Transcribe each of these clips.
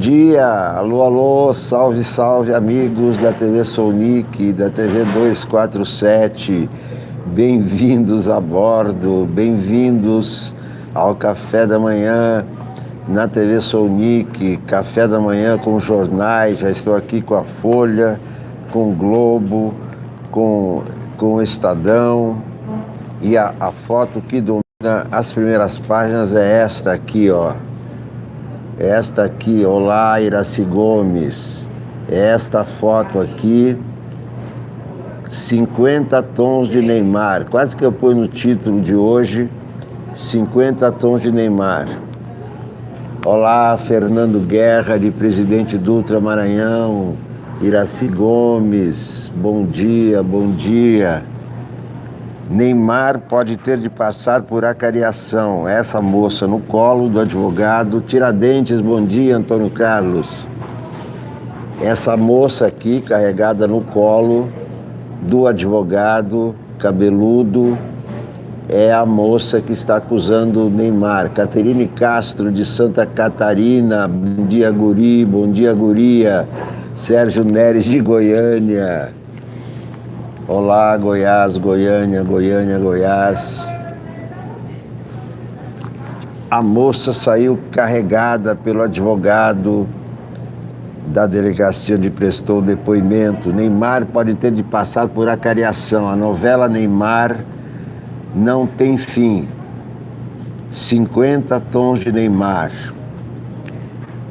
Dia, alô, alô, salve, salve, amigos da TV Sonic, da TV 247, bem-vindos a bordo, bem-vindos ao café da manhã na TV Sonic, café da manhã com jornais. Já estou aqui com a Folha, com o Globo, com o Estadão, e a foto que domina as primeiras páginas é esta aqui, ó. Esta aqui, olá, Iraci Gomes. Esta foto aqui, 50 tons de Neymar. Quase que eu ponho no título de hoje, 50 tons de Neymar. Olá, Fernando Guerra, de Presidente Dutra, Maranhão. Iraci Gomes, bom dia, bom dia. Neymar pode ter de passar por acariação. Essa moça no colo do advogado Tiradentes, bom dia, Antônio Carlos. Essa moça aqui, carregada no colo do advogado cabeludo, é a moça que está acusando o Neymar. Caterine Castro, de Santa Catarina, bom dia, guri, bom dia, guria. Sérgio Neres, de Goiânia. Olá, Goiás, Goiânia, Goiânia, Goiás. A moça saiu carregada pelo advogado da delegacia onde prestou o depoimento. Neymar pode ter de passar por acariação. A novela Neymar não tem fim. 50 tons de Neymar.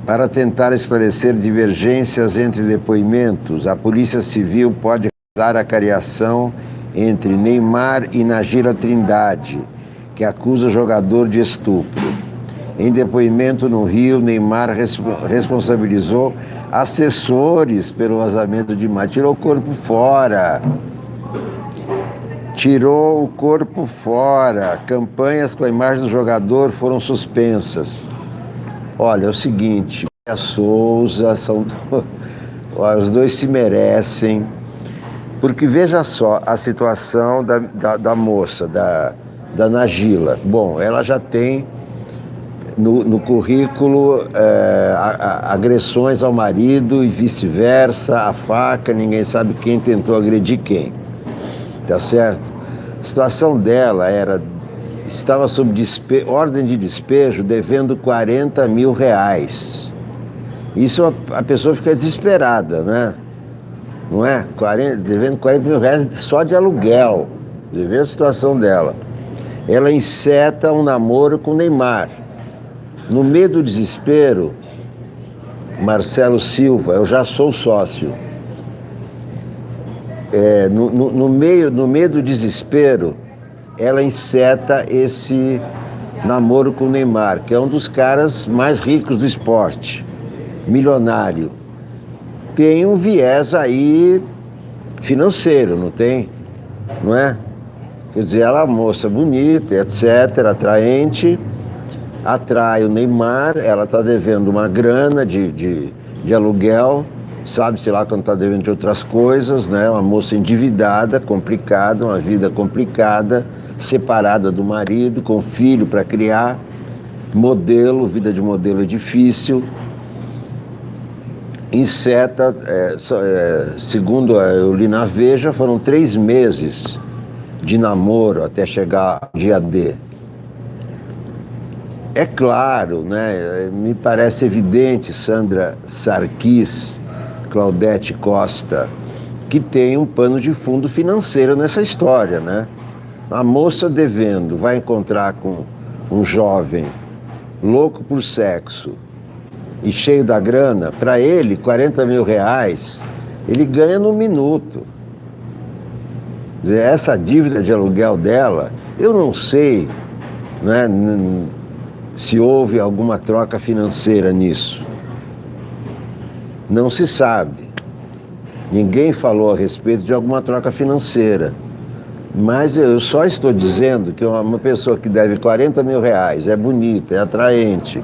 Para tentar esclarecer divergências entre depoimentos, a Polícia Civil pode a cariação entre Neymar e Nagira Trindade, que acusa o jogador de estupro. Em depoimento no Rio, Neymar responsabilizou assessores pelo vazamento de imagem. Tirou o corpo fora. Tirou o corpo fora. Campanhas com a imagem do jogador foram suspensas. Olha, é o seguinte, a Souza, os dois se merecem. Porque veja só a situação da moça, da Nagila. Bom, ela já tem no currículo agressões ao marido e vice-versa, a faca, ninguém sabe quem tentou agredir quem. Tá certo? A situação dela estava sob ordem de despejo, devendo 40 mil reais. Isso a pessoa fica desesperada, né? Não é? Devendo 40 mil reais só de aluguel. Você vê a situação dela. Ela enceta um namoro com Neymar. No meio do desespero, Marcelo Silva, eu já sou sócio. No meio do desespero, ela enceta esse namoro com Neymar, que é um dos caras mais ricos do esporte, milionário. Tem um viés aí financeiro, não tem? Não é? Quer dizer, ela é uma moça bonita, etc., atraente, atrai o Neymar, ela está devendo uma grana de aluguel, sabe-se lá quando está devendo de outras coisas, né? Uma moça endividada, complicada, uma vida complicada, separada do marido, com filho para criar, modelo, vida de modelo é difícil. Enceta, segundo eu li na Veja, foram 3 meses de namoro até chegar ao dia D. É claro, né, me parece evidente, Sandra Sarkis, Claudete Costa, que tem um pano de fundo financeiro nessa história, né? A moça devendo vai encontrar com um jovem louco por sexo e cheio da grana. Para ele, 40 mil reais, ele ganha no minuto. Essa dívida de aluguel dela, eu não sei, né, se houve alguma troca financeira nisso. Não se sabe. Ninguém falou a respeito de alguma troca financeira. Mas eu só estou dizendo que uma pessoa que deve 40 mil reais, é bonita, é atraente,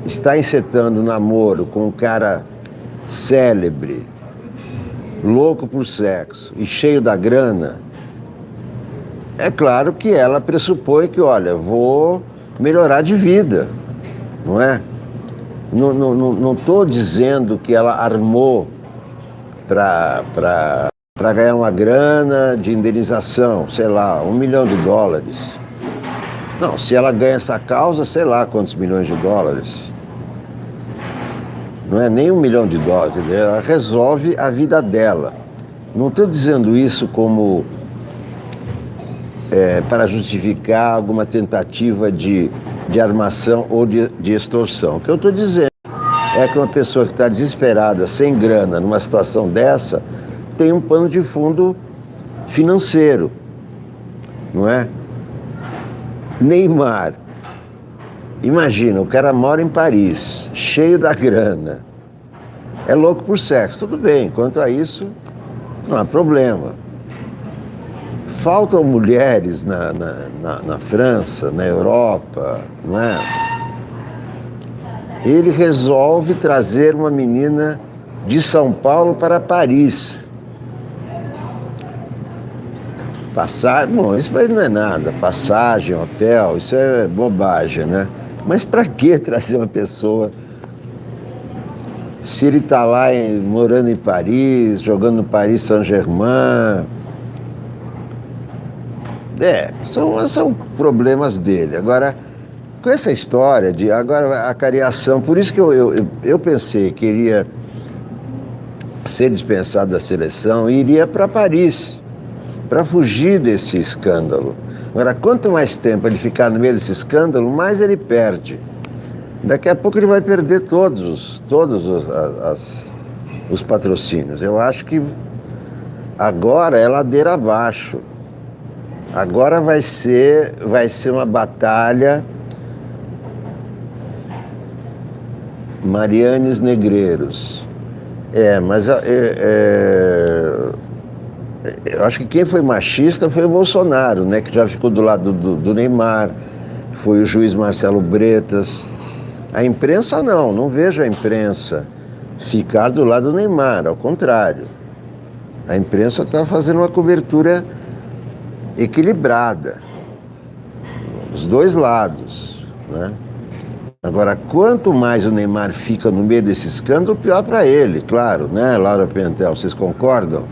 está encetando namoro com um cara célebre, louco por sexo e cheio da grana, é claro que ela pressupõe que, olha, vou melhorar de vida, não é? Não estou dizendo que ela armou para ganhar uma grana de indenização, sei lá, $1 milhão. Não, se ela ganha essa causa, sei lá quantos milhões de dólares. Não é nem $1 milhão, quer dizer, ela resolve a vida dela. Não estou dizendo isso como para justificar alguma tentativa de armação ou de extorsão. O que eu estou dizendo é que uma pessoa que está desesperada, sem grana, numa situação dessa, tem um pano de fundo financeiro, não é? Neymar, imagina, o cara mora em Paris, cheio da grana, é louco por sexo, tudo bem, quanto a isso, não há problema. Faltam mulheres na França, na Europa, não é? Ele resolve trazer uma menina de São Paulo para Paris. Bom, isso para ele não é nada. Passagem, hotel, isso é bobagem, né? Mas para que trazer uma pessoa se ele está lá morando em Paris, jogando no Paris Saint-Germain? São problemas dele. Agora, com essa história de agora a cariação, por isso que eu pensei que iria ser dispensado da seleção e iria para Paris, para fugir desse escândalo. Agora, quanto mais tempo ele ficar no meio desse escândalo, mais ele perde. Daqui a pouco ele vai perder todos os patrocínios. Eu acho que agora é ladeira abaixo. Agora vai ser uma batalha Marianes Negreiros. Mas eu acho que quem foi machista foi o Bolsonaro, né? Que já ficou do lado do Neymar, foi o juiz Marcelo Bretas. A imprensa não vejo a imprensa ficar do lado do Neymar, ao contrário. A imprensa está fazendo uma cobertura equilibrada, os dois lados, né? Agora, quanto mais o Neymar fica no meio desse escândalo, pior para ele, claro, né, Laura Pimentel, vocês concordam?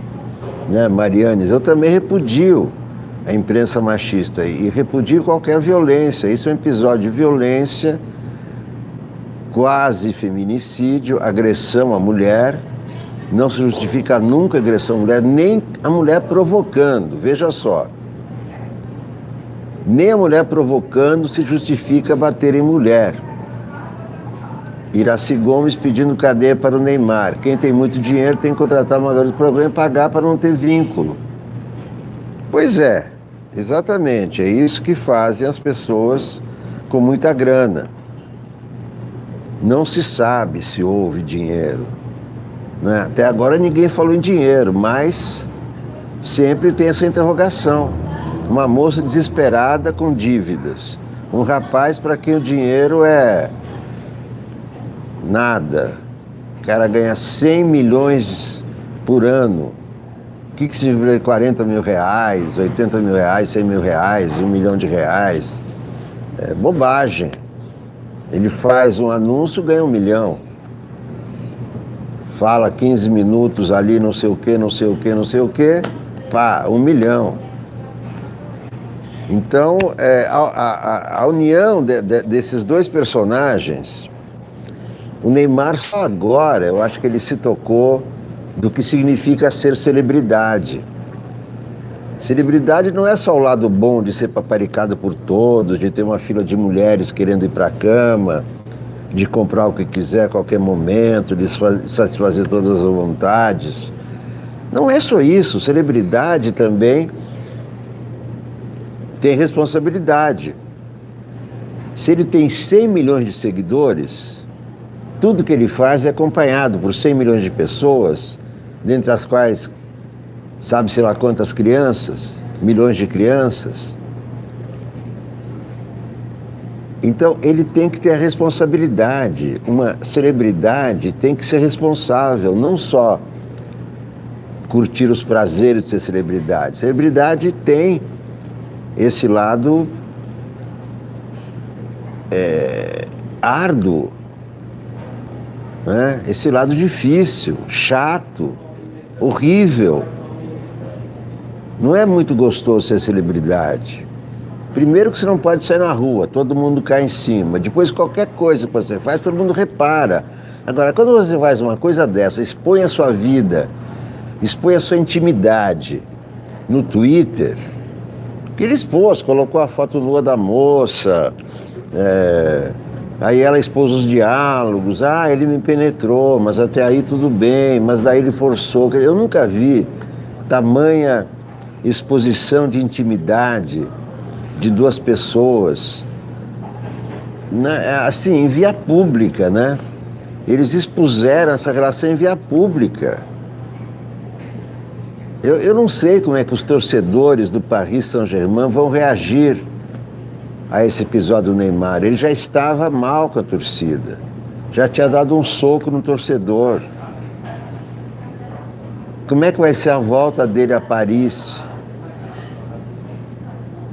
Né, Marianes, eu também repudio a imprensa machista e repudio qualquer violência. Isso é um episódio de violência, quase feminicídio, agressão à mulher. Não se justifica nunca agressão à mulher, nem a mulher provocando, veja só. Nem a mulher provocando se justifica bater em mulher. Iraci Gomes pedindo cadeia para o Neymar. Quem tem muito dinheiro tem que contratar uma garota de programa e pagar para não ter vínculo. Pois é, exatamente. É isso que fazem as pessoas com muita grana. Não se sabe se houve dinheiro, né? Até agora ninguém falou em dinheiro, mas sempre tem essa interrogação. Uma moça desesperada com dívidas. Um rapaz para quem o dinheiro é nada. O cara ganha 100 milhões por ano. O que significa 40 mil reais, 80 mil reais, 100 mil reais, R$1 milhão? É bobagem. Ele faz um anúncio, ganha 1 milhão. Fala 15 minutos ali, não sei o que, pá, 1 milhão. Então, a união desses dois personagens, o Neymar só agora, eu acho que ele se tocou do que significa ser celebridade. Celebridade não é só o lado bom de ser paparicado por todos, de ter uma fila de mulheres querendo ir para a cama, de comprar o que quiser a qualquer momento, de satisfazer todas as vontades. Não é só isso, celebridade também tem responsabilidade. Se ele tem 100 milhões de seguidores, tudo que ele faz é acompanhado por 100 milhões de pessoas, dentre as quais sabe-se lá quantas crianças, milhões de crianças. Então ele tem que ter a responsabilidade. Uma celebridade tem que ser responsável, não só curtir os prazeres de ser celebridade. Celebridade tem esse lado árduo, né? Esse lado difícil, chato, horrível. Não é muito gostoso ser celebridade. Primeiro que você não pode sair na rua, todo mundo cai em cima. Depois qualquer coisa que você faz, todo mundo repara. Agora, quando você faz uma coisa dessa, expõe a sua vida, expõe a sua intimidade no Twitter, que ele expôs, colocou a foto nua da moça, aí ela expôs os diálogos, ele me penetrou, mas até aí tudo bem, mas daí ele forçou. Eu nunca vi tamanha exposição de intimidade de duas pessoas, né? Assim, em via pública, né? Eles expuseram essa relação em via pública. Eu não sei como é que os torcedores do Paris Saint-Germain vão reagir a esse episódio do Neymar. Ele já estava mal com a torcida, já tinha dado um soco no torcedor. Como é que vai ser a volta dele a Paris?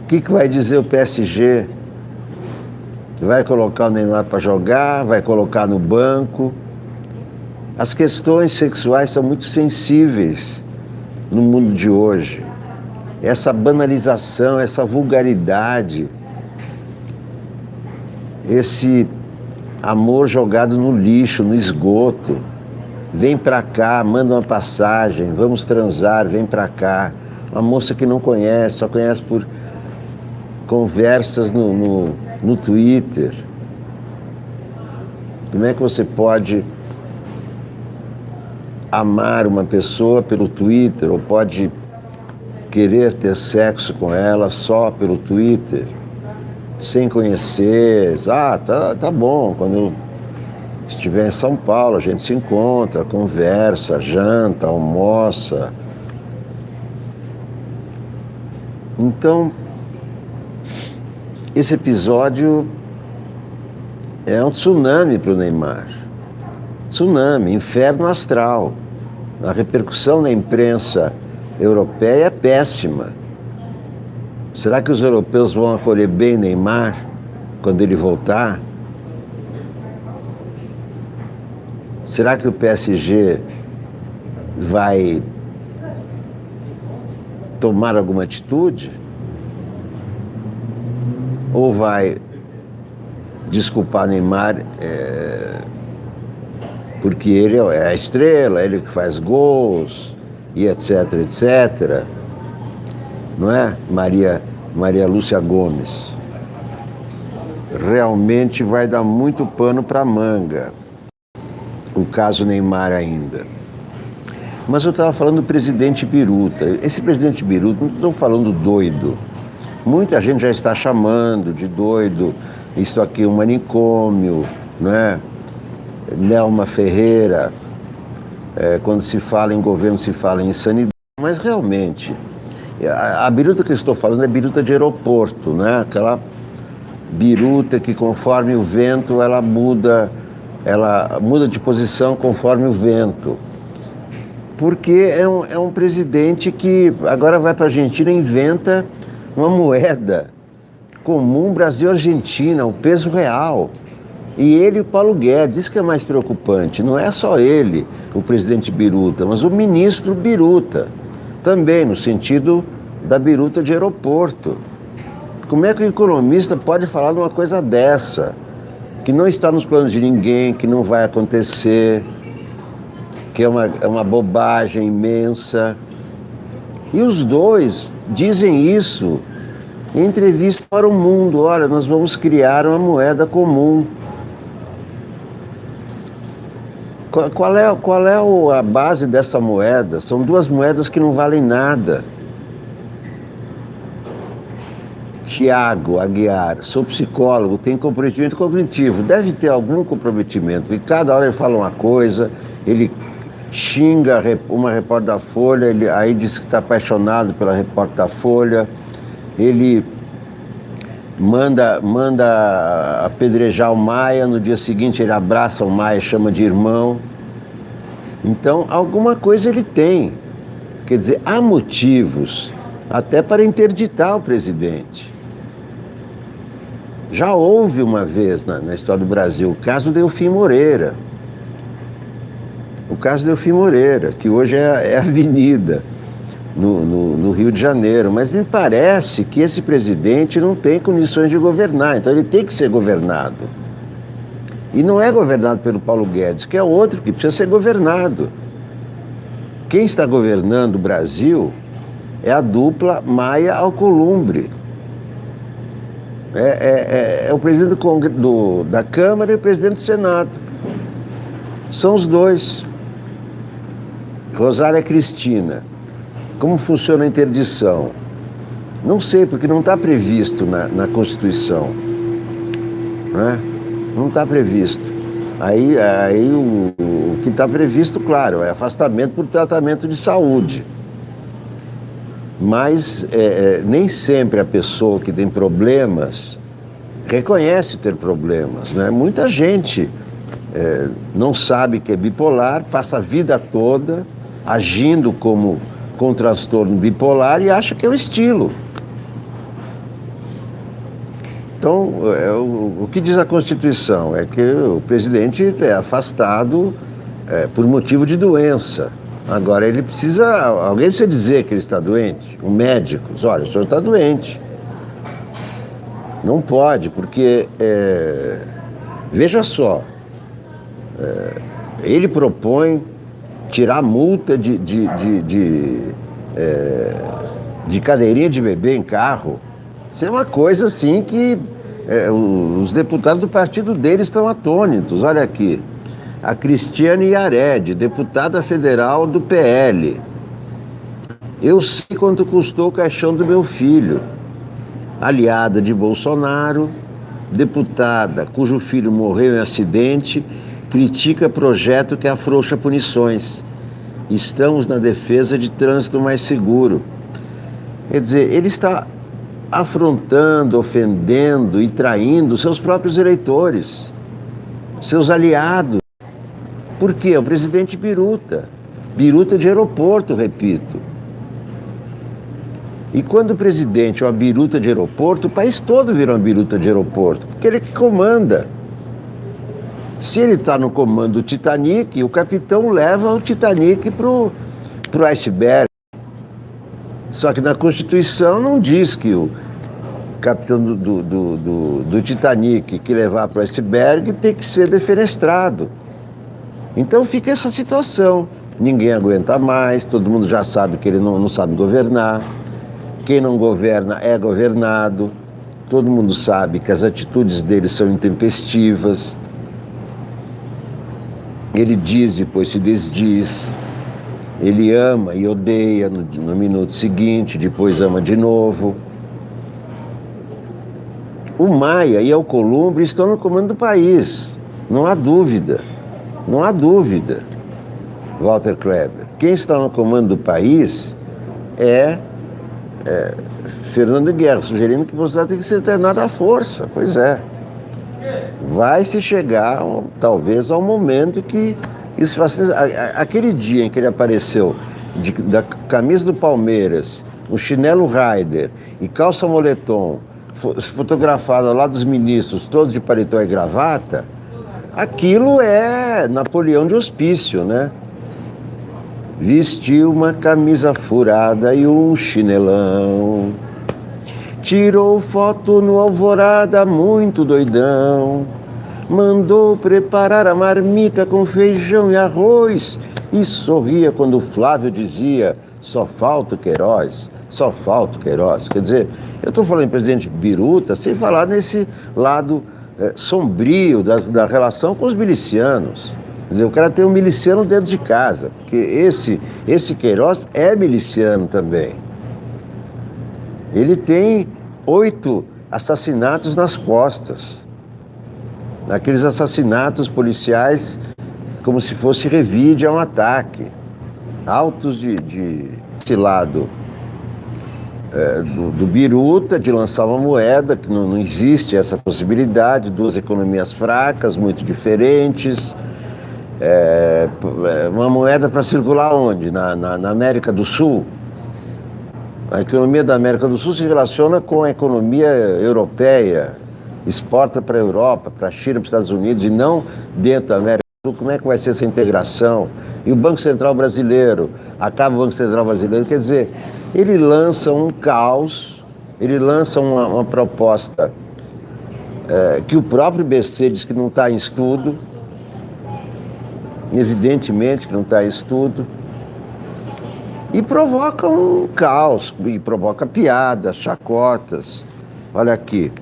O que vai dizer o PSG? Vai colocar o Neymar para jogar? Vai colocar no banco? As questões sexuais são muito sensíveis no mundo de hoje. Essa banalização, essa vulgaridade, esse amor jogado no lixo, no esgoto. Vem pra cá, manda uma passagem, vamos transar, vem pra cá. Uma moça que não conhece, só conhece por conversas no Twitter. Como é que você pode amar uma pessoa pelo Twitter, ou pode querer ter sexo com ela só pelo Twitter, sem conhecer? Tá bom, quando eu estiver em São Paulo, a gente se encontra, conversa, janta, almoça. Então, esse episódio é um tsunami para o Neymar. Tsunami, inferno astral. A repercussão na imprensa europeia é péssima. Será que os europeus vão acolher bem Neymar quando ele voltar? Será que o PSG vai tomar alguma atitude? Ou vai desculpar Neymar porque ele é a estrela, ele que faz gols, e etc, etc. Não é? Maria Lúcia Gomes. Realmente vai dar muito pano para manga o caso Neymar ainda. Mas eu estava falando do presidente Biruta. Esse presidente Biruta, não estou falando doido. Muita gente já está chamando de doido. Isso aqui é um manicômio, não é? Nelma Ferreira, quando se fala em governo, se fala em insanidade. Mas realmente, a biruta que eu estou falando é biruta de aeroporto, né? Aquela biruta que conforme o vento ela muda de posição conforme o vento. Porque é um presidente que agora vai para a Argentina e inventa uma moeda comum Brasil-Argentina, o peso real. E ele e o Paulo Guedes, isso que é mais preocupante. Não é só ele, o presidente Biruta, mas o ministro Biruta, também no sentido da biruta de aeroporto. Como é que o economista pode falar de uma coisa dessa? Que não está nos planos de ninguém, que não vai acontecer, que é uma bobagem imensa. E os dois dizem isso em entrevista para o mundo. Olha, nós vamos criar uma moeda comum. Qual é a base dessa moeda? São duas moedas que não valem nada. Tiago Aguiar, sou psicólogo, tenho comprometimento cognitivo. Deve ter algum comprometimento, porque cada hora ele fala uma coisa, ele xinga uma repórter da Folha, aí diz que está apaixonado pela repórter da Folha, ele manda apedrejar o Maia, no dia seguinte ele abraça o Maia, chama de irmão. Então, alguma coisa ele tem. Quer dizer, há motivos até para interditar o presidente. Já houve uma vez na história do Brasil o caso Delfim Moreira. O caso de Delfim Moreira, que hoje é avenida no Rio de Janeiro. Mas me parece que esse presidente não tem condições de governar, então ele tem que ser governado. E não é governado pelo Paulo Guedes, que é outro que precisa ser governado. Quem está governando o Brasil é a dupla Maia-Alcolumbre. É o presidente da Câmara e o presidente do Senado. São os dois. Rosária Cristina. Como funciona a interdição? Não sei, porque não está previsto na Constituição. Né? Não está previsto. Aí o que está previsto, claro, é afastamento por tratamento de saúde. Mas nem sempre a pessoa que tem problemas reconhece ter problemas, né? Muita gente não sabe que é bipolar, passa a vida toda agindo com transtorno bipolar e acha que é o estilo. Então, o que diz a Constituição é que o presidente é afastado por motivo de doença. Agora, alguém precisa dizer que ele está doente, um médico, diz, olha, o senhor está doente. Não pode, porque, veja só, ele propõe tirar multa de cadeirinha de bebê em carro. Isso é uma coisa assim que os deputados do partido dele estão atônitos. Olha aqui, a Cristiane Yared, deputada federal do PL. Eu sei quanto custou o caixão do meu filho. Aliada de Bolsonaro, deputada cujo filho morreu em acidente, critica projeto que afrouxa punições. Estamos na defesa de trânsito mais seguro. Quer dizer, ele está afrontando, ofendendo e traindo seus próprios eleitores, seus aliados. Por quê? O presidente biruta. Biruta de aeroporto, repito. E quando o presidente é uma biruta de aeroporto, o país todo vira uma biruta de aeroporto, porque ele é que comanda. Se ele está no comando do Titanic, o capitão leva o Titanic pro iceberg. Só que na Constituição não diz que o capitão do Titanic que levar para o iceberg tem que ser defenestrado. Então fica essa situação. Ninguém aguenta mais, todo mundo já sabe que ele não sabe governar. Quem não governa é governado. Todo mundo sabe que as atitudes dele são intempestivas. Ele diz, depois se desdiz. Ele ama e odeia no minuto seguinte, depois ama de novo. O Maia e Alcolumbre estão no comando do país. Não há dúvida. Não há dúvida. Walter Kleber. Quem está no comando do país é Fernando Guerra, sugerindo que Bolsonaro tem que ser internado à força. Pois é. Vai se chegar, talvez, ao momento que isso faça. Aquele dia em que ele apareceu da camisa do Palmeiras, o chinelo Raider e calça moletom, fotografado ao lado dos ministros, todos de paletó e gravata, aquilo é Napoleão de hospício, né? Vestiu uma camisa furada e um chinelão. Tirou foto no Alvorada, muito doidão. Mandou preparar a marmita com feijão e arroz. E sorria quando o Flávio dizia, só falta o Queiroz, só falta o Queiroz. Quer dizer, eu estou falando em presidente biruta sem falar nesse lado sombrio da relação com os milicianos. Quer dizer, o cara tem um miliciano dentro de casa, porque esse Queiroz é miliciano também. Ele tem 8 assassinatos nas costas. Aqueles assassinatos policiais como se fosse revide a um ataque. Autos desse lado do biruta, de lançar uma moeda, que não existe essa possibilidade, duas economias fracas, muito diferentes. Uma moeda para circular onde? Na América do Sul. A economia da América do Sul se relaciona com a economia europeia, exporta para a Europa, para a China, para os Estados Unidos e não dentro da América do Sul. Como é que vai ser essa integração E o Banco Central brasileiro, acaba o Banco Central brasileiro, quer dizer, ele lança um caos, ele lança uma proposta que o próprio BC diz que não está em estudo, evidentemente que não está em estudo, e provoca um caos, e provoca piadas, chacotas. Olha aqui.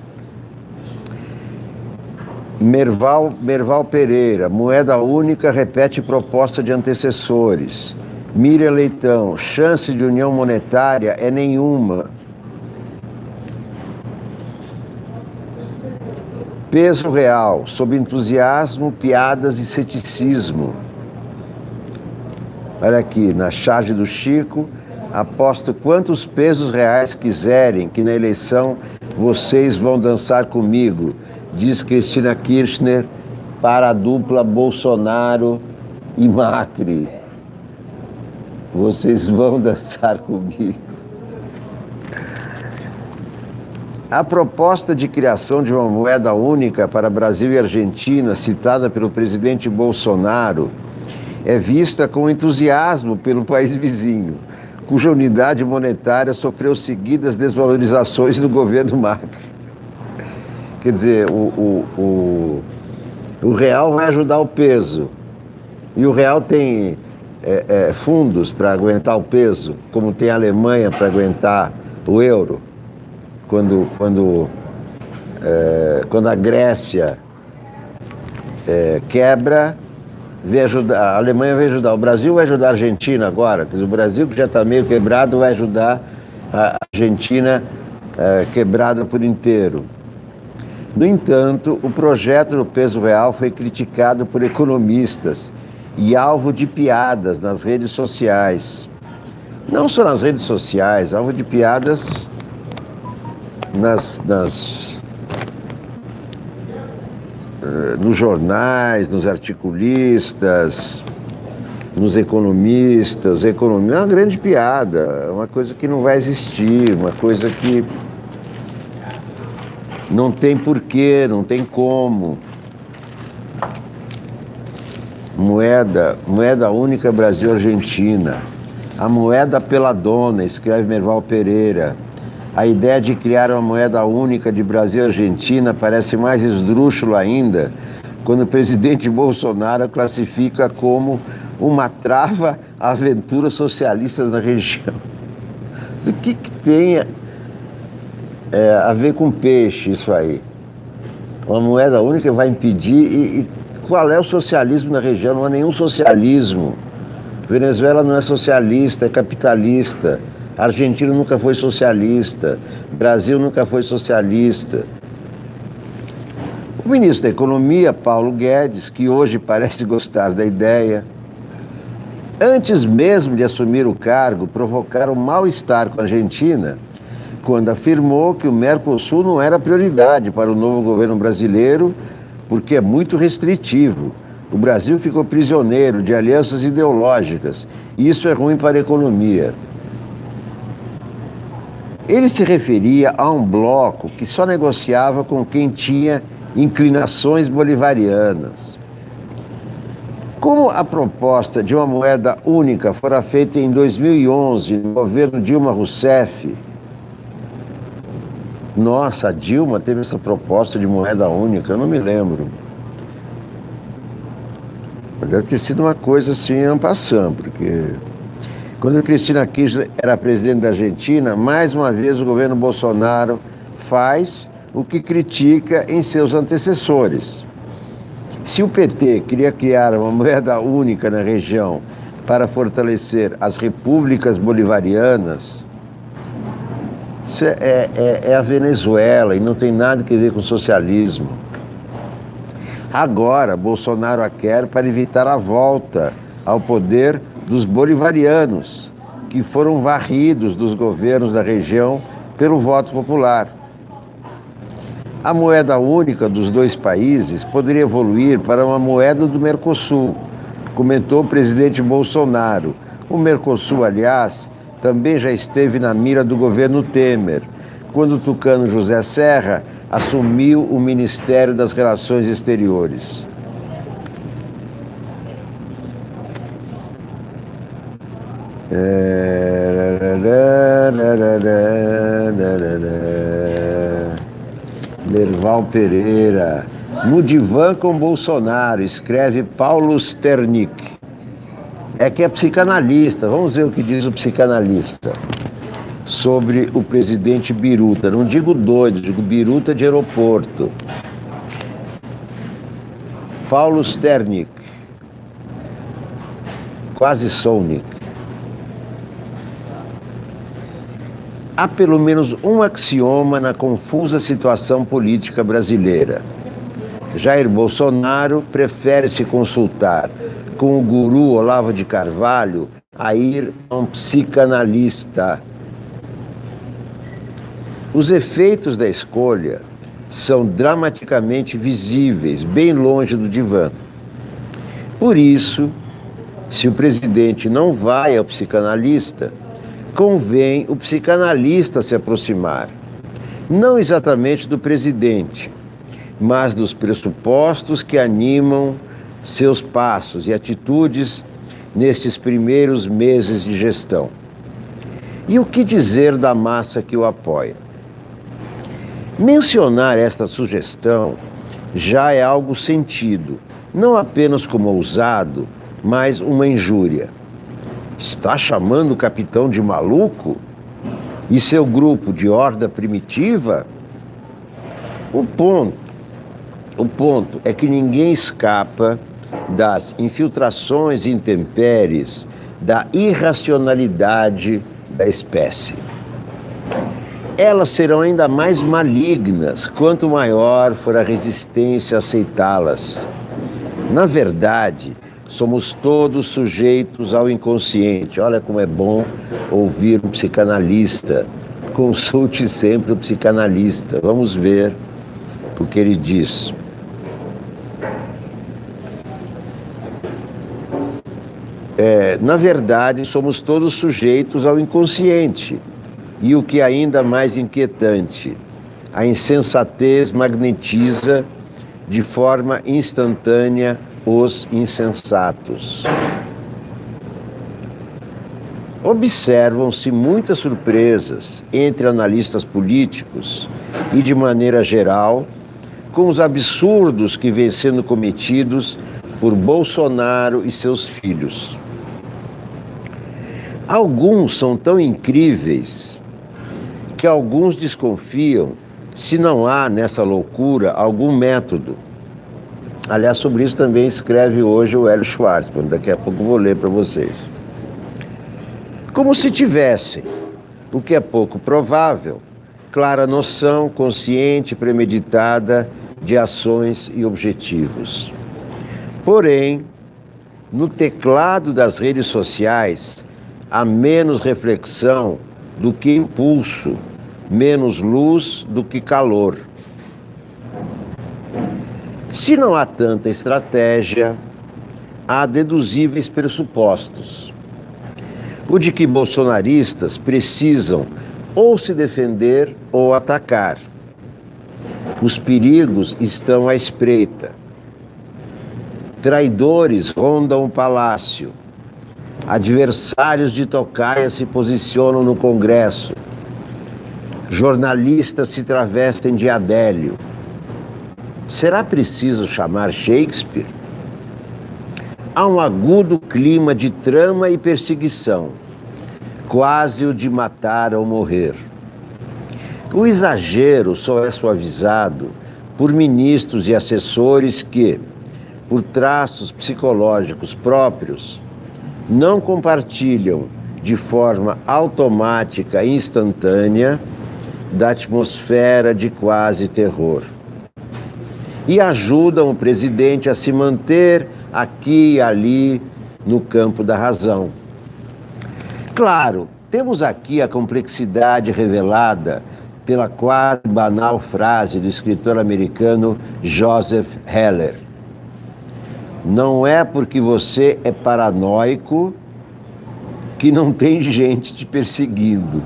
Merval Pereira, moeda única repete proposta de antecessores. Miriam Leitão, chance de união monetária é nenhuma. Peso real, sob entusiasmo, piadas e ceticismo. Olha aqui, na charge do Chico, aposto quantos pesos reais quiserem que na eleição vocês vão dançar comigo, diz Cristina Kirchner para a dupla Bolsonaro e Macri. Vocês vão dançar comigo. A proposta de criação de uma moeda única para Brasil e Argentina, citada pelo presidente Bolsonaro, é vista com entusiasmo pelo país vizinho, cuja unidade monetária sofreu seguidas desvalorizações do governo Macri. Quer dizer, o real vai ajudar o peso, e o real tem fundos para aguentar o peso, como tem a Alemanha para aguentar o euro. Quando a Grécia quebra, a Alemanha vai ajudar. O Brasil vai ajudar a Argentina agora. Quer dizer, o Brasil, que já está meio quebrado, vai ajudar a Argentina quebrada por inteiro. No entanto, o projeto do peso real foi criticado por economistas e alvo de piadas nas redes sociais. Não só nas redes sociais, alvo de piadas nos jornais, nos articulistas, nos economistas. Economia é uma grande piada, é uma coisa que não vai existir, uma coisa que não tem porquê, não tem como. Moeda única Brasil-Argentina. A moeda peladona, escreve Merval Pereira. A ideia de criar uma moeda única de Brasil e Argentina parece mais esdrúxula ainda quando o presidente Bolsonaro a classifica como uma trava a aventuras socialistas na região. O que tem a ver com peixe isso aí? Uma moeda única vai impedir... E qual é o socialismo na região? Não há nenhum socialismo. Venezuela não é socialista, é capitalista. A Argentina nunca foi socialista, o Brasil nunca foi socialista. O ministro da Economia, Paulo Guedes, que hoje parece gostar da ideia, antes mesmo de assumir o cargo, provocaram mal-estar com a Argentina, quando afirmou que o Mercosul não era prioridade para o novo governo brasileiro, porque é muito restritivo. O Brasil ficou prisioneiro de alianças ideológicas, e isso é ruim para a economia. Ele se referia a um bloco que só negociava com quem tinha inclinações bolivarianas. Como a proposta de uma moeda única fora feita em 2011, no governo Dilma Rousseff, nossa, a Dilma teve essa proposta de moeda única, eu não me lembro. Deve ter sido uma coisa assim, en passant, porque... Quando Cristina Kirchner era presidente da Argentina, mais uma vez o governo Bolsonaro faz o que critica em seus antecessores. Se o PT queria criar uma moeda única na região para fortalecer as repúblicas bolivarianas, isso é a Venezuela e não tem nada a ver com socialismo. Agora, Bolsonaro a quer para evitar a volta ao poder dos bolivarianos, que foram varridos dos governos da região pelo voto popular. A moeda única dos dois países poderia evoluir para uma moeda do Mercosul, comentou o presidente Bolsonaro. O Mercosul, aliás, também já esteve na mira do governo Temer, quando o tucano José Serra assumiu o Ministério das Relações Exteriores. Merval Pereira. No divã com Bolsonaro, escreve Paulo Sternik. É que é psicanalista. Vamos ver o que diz o psicanalista sobre o presidente Biruta. Não digo doido, digo Biruta de aeroporto. Paulo Sternik. Quase Sonic. Há pelo menos um axioma na confusa situação política brasileira. Jair Bolsonaro prefere se consultar com o guru Olavo de Carvalho a ir a um psicanalista. Os efeitos da escolha são dramaticamente visíveis, bem longe do divã. Por isso, se o presidente não vai ao psicanalista, convém o psicanalista se aproximar, não exatamente do presidente, mas dos pressupostos que animam seus passos e atitudes nestes primeiros meses de gestão. E o que dizer da massa que o apoia? Mencionar esta sugestão já é algo sentido, não apenas como ousado, mas uma injúria. Está chamando o capitão de maluco? E seu grupo de horda primitiva? O ponto é que ninguém escapa das infiltrações e intempéries, da irracionalidade da espécie. Elas serão ainda mais malignas quanto maior for a resistência a aceitá-las. Na verdade, somos todos sujeitos ao inconsciente. Olha como é bom ouvir um psicanalista. Consulte sempre o psicanalista. Vamos ver o que ele diz. Na verdade, somos todos sujeitos ao inconsciente. E o que é ainda mais inquietante, a insensatez magnetiza de forma instantânea os insensatos. Observam-se muitas surpresas entre analistas políticos e, de maneira geral, com os absurdos que vêm sendo cometidos por Bolsonaro e seus filhos. Alguns são tão incríveis que alguns desconfiam se não há nessa loucura algum método. Aliás, sobre isso também escreve hoje o Hélio Schwartzman, daqui a pouco vou ler para vocês. Como se tivessem, o que é pouco provável, clara noção consciente e premeditada de ações e objetivos. Porém, no teclado das redes sociais, há menos reflexão do que impulso, menos luz do que calor. Se não há tanta estratégia, há deduzíveis pressupostos. O de que bolsonaristas precisam ou se defender ou atacar. Os perigos estão à espreita. Traidores rondam o palácio. Adversários de tocaia se posicionam no Congresso. Jornalistas se travestem de Adélio. Será preciso chamar Shakespeare? Há um agudo clima de trama e perseguição, quase o de matar ou morrer. O exagero só é suavizado por ministros e assessores que, por traços psicológicos próprios, não compartilham de forma automática e instantânea da atmosfera de quase terror. E ajudam o presidente a se manter aqui e ali no campo da razão. Claro, temos aqui a complexidade revelada pela quase banal frase do escritor americano Joseph Heller. Não é porque você é paranoico que não tem gente te perseguindo.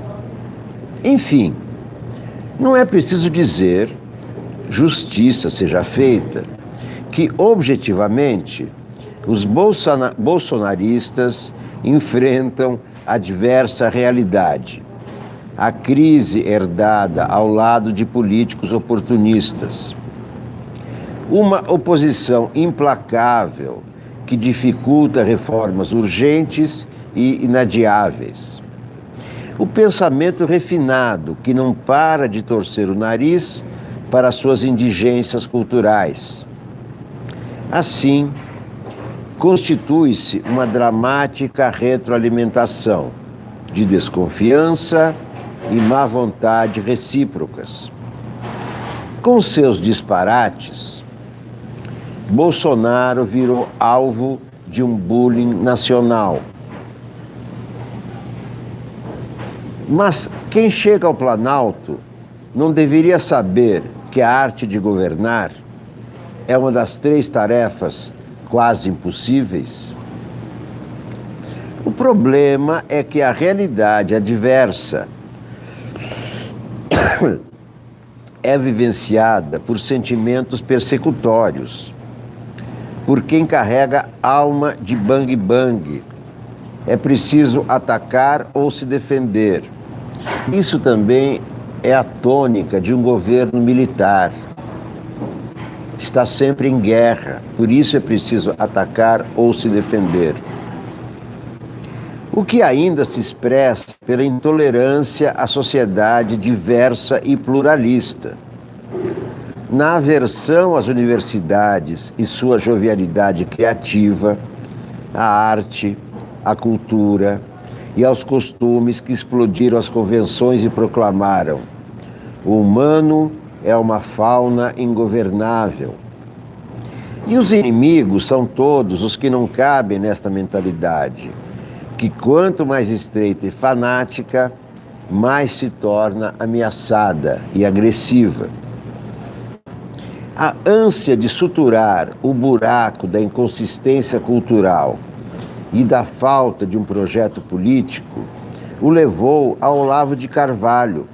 Enfim, não é preciso dizer, justiça seja feita, que objetivamente os bolsonaristas enfrentam adversa realidade. A crise herdada ao lado de políticos oportunistas. Uma oposição implacável que dificulta reformas urgentes e inadiáveis. O pensamento refinado que não para de torcer o nariz para suas indigências culturais. Assim, constitui-se uma dramática retroalimentação de desconfiança e má vontade recíprocas. Com seus disparates, Bolsonaro virou alvo de um bullying nacional. Mas quem chega ao Planalto não deveria saber que a arte de governar é uma das 3 tarefas quase impossíveis? O problema é que a realidade adversa é vivenciada por sentimentos persecutórios, por quem carrega alma de bang-bang. É preciso atacar ou se defender. Isso também é a tônica de um governo militar. Está sempre em guerra, por isso é preciso atacar ou se defender. O que ainda se expressa pela intolerância à sociedade diversa e pluralista. Na aversão às universidades e sua jovialidade criativa, à arte, à cultura e aos costumes que explodiram as convenções e proclamaram: o humano é uma fauna ingovernável. E os inimigos são todos os que não cabem nesta mentalidade, que quanto mais estreita e fanática, mais se torna ameaçada e agressiva. A ânsia de suturar o buraco da inconsistência cultural e da falta de um projeto político o levou ao Olavo de Carvalho.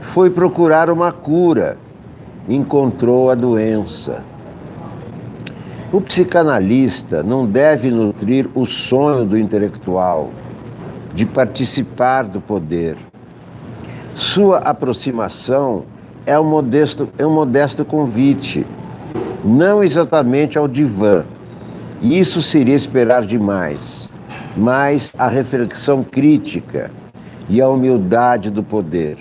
Foi procurar uma cura, encontrou a doença. O psicanalista não deve nutrir o sonho do intelectual de participar do poder. Sua aproximação é um modesto convite, não exatamente ao divã. Isso seria esperar demais, mas a reflexão crítica e a humildade do poder.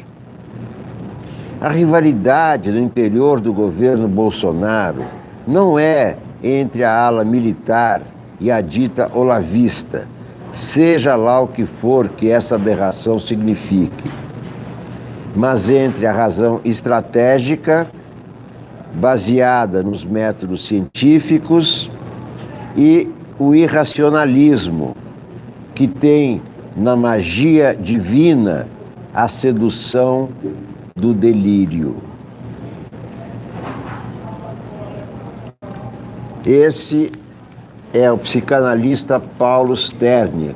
A rivalidade no interior do governo Bolsonaro não é entre a ala militar e a dita olavista, seja lá o que for que essa aberração signifique, mas entre a razão estratégica, baseada nos métodos científicos, e o irracionalismo, que tem na magia divina a sedução do delírio. Esse é o psicanalista Paulo Sterner,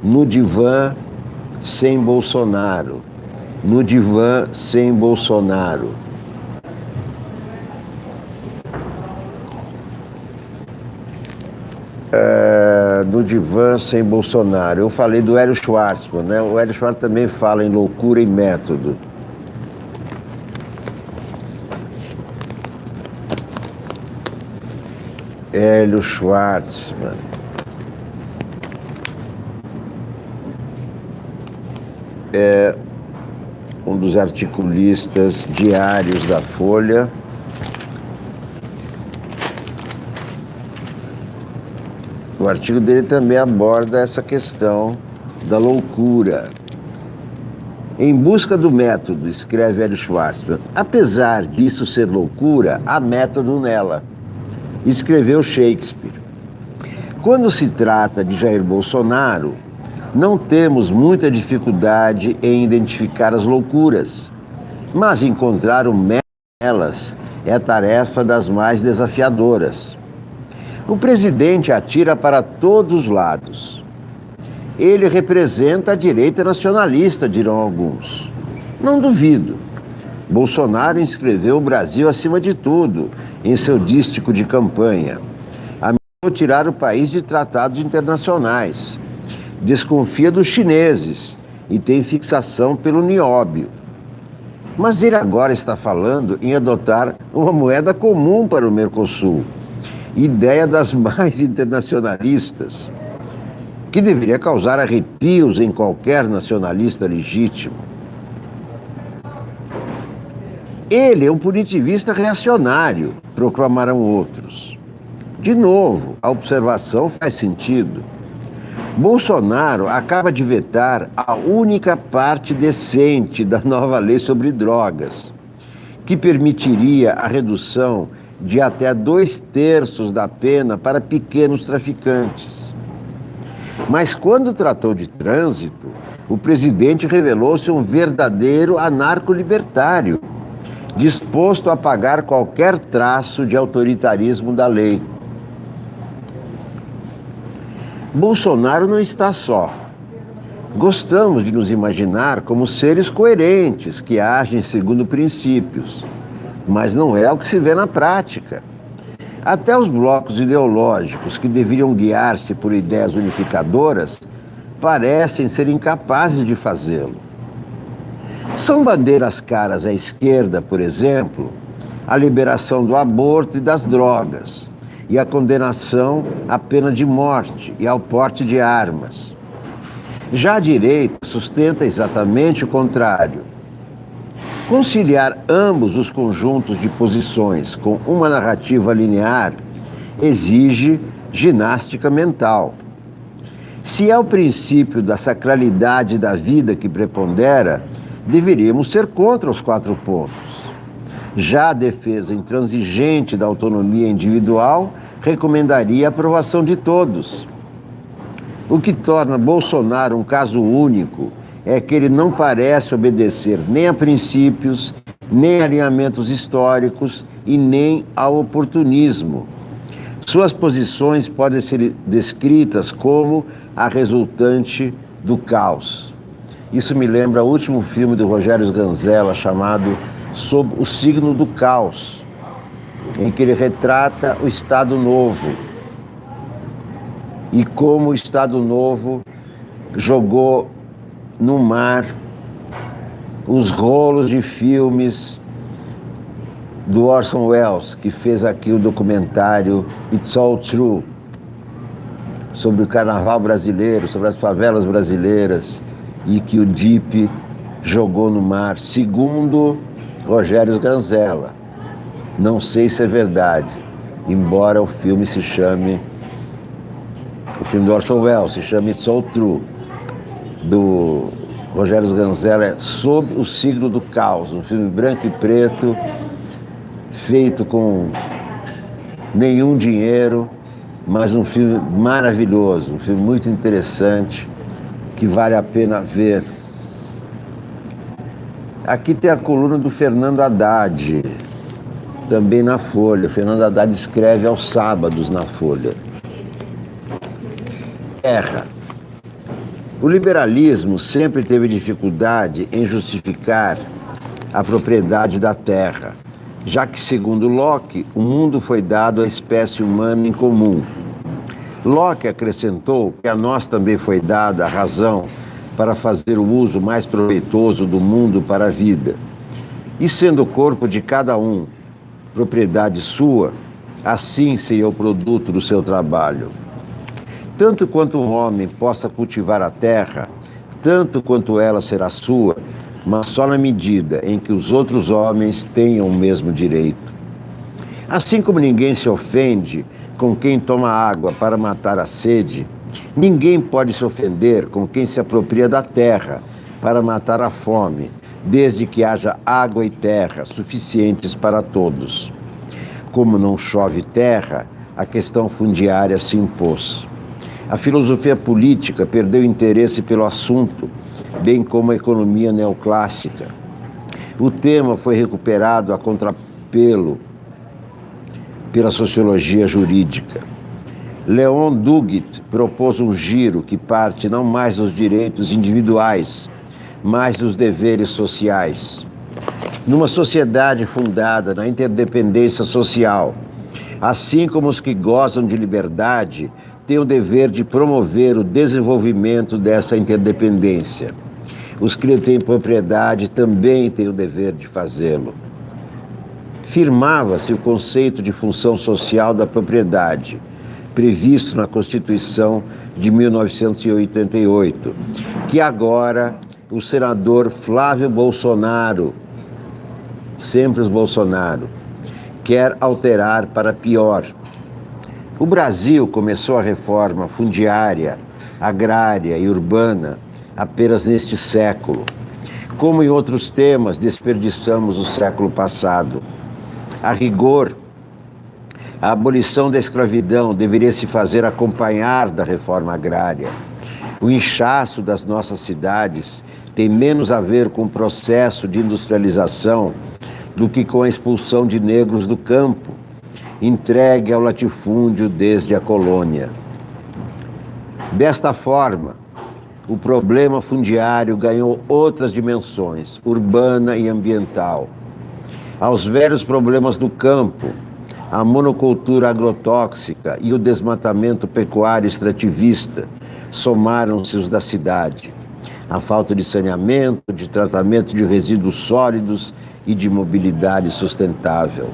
no divã sem Bolsonaro. No divã sem Bolsonaro. No divã sem Bolsonaro. Eu falei do Hélio Schwartzman, né? O Hélio Schwartzman também fala em loucura e método. Hélio Schwartzman. É um dos articulistas diários da Folha. O artigo dele também aborda essa questão da loucura. Em busca do método, escreve Hélio Schwartzman, apesar disso ser loucura, há método nela. Escreveu Shakespeare. Quando se trata de Jair Bolsonaro, não temos muita dificuldade em identificar as loucuras, mas encontrar o método nelas é a tarefa das mais desafiadoras. O presidente atira para todos os lados. Ele representa a direita nacionalista, dirão alguns. Não duvido. Bolsonaro inscreveu o Brasil acima de tudo em seu dístico de campanha. Ameaçou tirar o país de tratados internacionais. desconfia dos chineses e tem fixação pelo nióbio. Mas ele agora está falando em adotar uma moeda comum para o Mercosul, ideia das mais internacionalistas, que deveria causar arrepios em qualquer nacionalista legítimo. Ele é um punitivista reacionário, proclamarão outros. De novo, a observação faz sentido. Bolsonaro acaba de vetar a única parte decente da nova lei sobre drogas, que permitiria a redução de até 2/3 da pena para pequenos traficantes. Mas quando tratou de trânsito, o presidente revelou-se um verdadeiro anarco-libertário, disposto a apagar qualquer traço de autoritarismo da lei. Bolsonaro não está só. Gostamos de nos imaginar como seres coerentes que agem segundo princípios, mas não é o que se vê na prática. Até os blocos ideológicos que deveriam guiar-se por ideias unificadoras parecem ser incapazes de fazê-lo. São bandeiras caras à esquerda, por exemplo, a liberação do aborto e das drogas, e a condenação à pena de morte e ao porte de armas. Já a direita sustenta exatamente o contrário. Conciliar ambos os conjuntos de posições com uma narrativa linear exige ginástica mental. Se é o princípio da sacralidade da vida que prepondera, deveríamos ser contra os 4 pontos. Já a defesa intransigente da autonomia individual recomendaria a aprovação de todos. O que torna Bolsonaro um caso único é que ele não parece obedecer nem a princípios, nem a alinhamentos históricos e nem ao oportunismo. Suas posições podem ser descritas como a resultante do caos. Isso me lembra o último filme do Rogério Ganzella chamado Sob o Signo do Caos, em que ele retrata o Estado Novo e como o Estado Novo jogou no mar os rolos de filmes do Orson Welles, que fez aqui o documentário It's All True, sobre o carnaval brasileiro, sobre as favelas brasileiras, e que o DIP jogou no mar, segundo Rogério Ganzella. Não sei se é verdade, embora o filme se chame, o filme do Orson Welles se chame It's All True, do Rogério Ganzella é Sob o Signo do Caos, um filme branco e preto, feito com nenhum dinheiro, mas um filme maravilhoso, um filme muito interessante, que vale a pena ver. Aqui tem a coluna do Fernando Haddad, também na Folha. O Fernando Haddad escreve aos sábados na Folha. Terra. O liberalismo sempre teve dificuldade em justificar a propriedade da terra, já que, segundo Locke, o mundo foi dado à espécie humana em comum. Locke acrescentou que a nós também foi dada a razão para fazer o uso mais proveitoso do mundo para a vida. E sendo o corpo de cada um propriedade sua, assim seria o produto do seu trabalho. Tanto quanto um homem possa cultivar a terra, tanto quanto ela será sua, mas só na medida em que os outros homens tenham o mesmo direito. Assim como ninguém se ofende com quem toma água para matar a sede, ninguém pode se ofender com quem se apropria da terra para matar a fome, desde que haja água e terra suficientes para todos. Como não chove terra, a questão fundiária se impôs. A filosofia política perdeu interesse pelo assunto, bem como a economia neoclássica. O tema foi recuperado a contrapelo pela sociologia jurídica. Leon Duguit propôs um giro que parte não mais dos direitos individuais, mas dos deveres sociais. Numa sociedade fundada na interdependência social, assim como os que gozam de liberdade tem o dever de promover o desenvolvimento dessa interdependência. Os que detêm propriedade também têm o dever de fazê-lo. Firmava-se o conceito de função social da propriedade, previsto na Constituição de 1988, que agora o senador Flávio Bolsonaro, sempre os Bolsonaro, quer alterar para pior. O Brasil começou a reforma fundiária, agrária e urbana apenas neste século. Como em outros temas, desperdiçamos o século passado. A rigor, a abolição da escravidão deveria se fazer acompanhar da reforma agrária. O inchaço das nossas cidades tem menos a ver com o processo de industrialização do que com a expulsão de negros do campo, entregue ao latifúndio desde a colônia. Desta forma, o problema fundiário ganhou outras dimensões, urbana e ambiental. Aos velhos problemas do campo, a monocultura agrotóxica e o desmatamento pecuário extrativista somaram-se os da cidade. A falta de saneamento, de tratamento de resíduos sólidos e de mobilidade sustentável.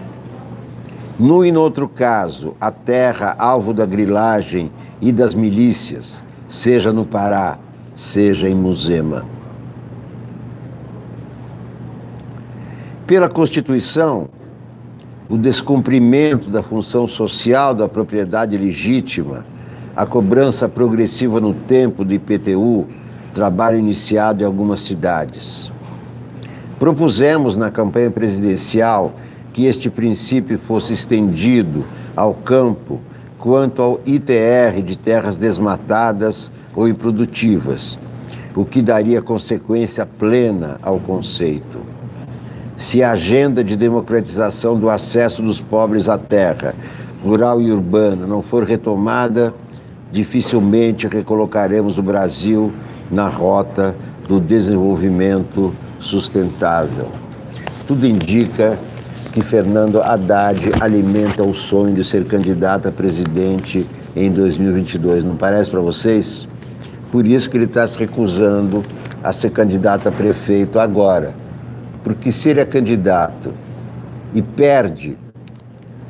No e no outro caso, a terra alvo da grilagem e das milícias, seja no Pará, seja em Muzema. Pela Constituição, o descumprimento da função social da propriedade legítima, a cobrança progressiva no tempo do IPTU, trabalho iniciado em algumas cidades. Propusemos na campanha presidencial que este princípio fosse estendido ao campo quanto ao ITR de terras desmatadas ou improdutivas, o que daria consequência plena ao conceito. Se a agenda de democratização do acesso dos pobres à terra, rural e urbana, não for retomada, dificilmente recolocaremos o Brasil na rota do desenvolvimento sustentável. Tudo indica que Fernando Haddad alimenta o sonho de ser candidato a presidente em 2022. Não parece para vocês? Por isso que ele está se recusando a ser candidato a prefeito agora. Porque se ele é candidato e perde,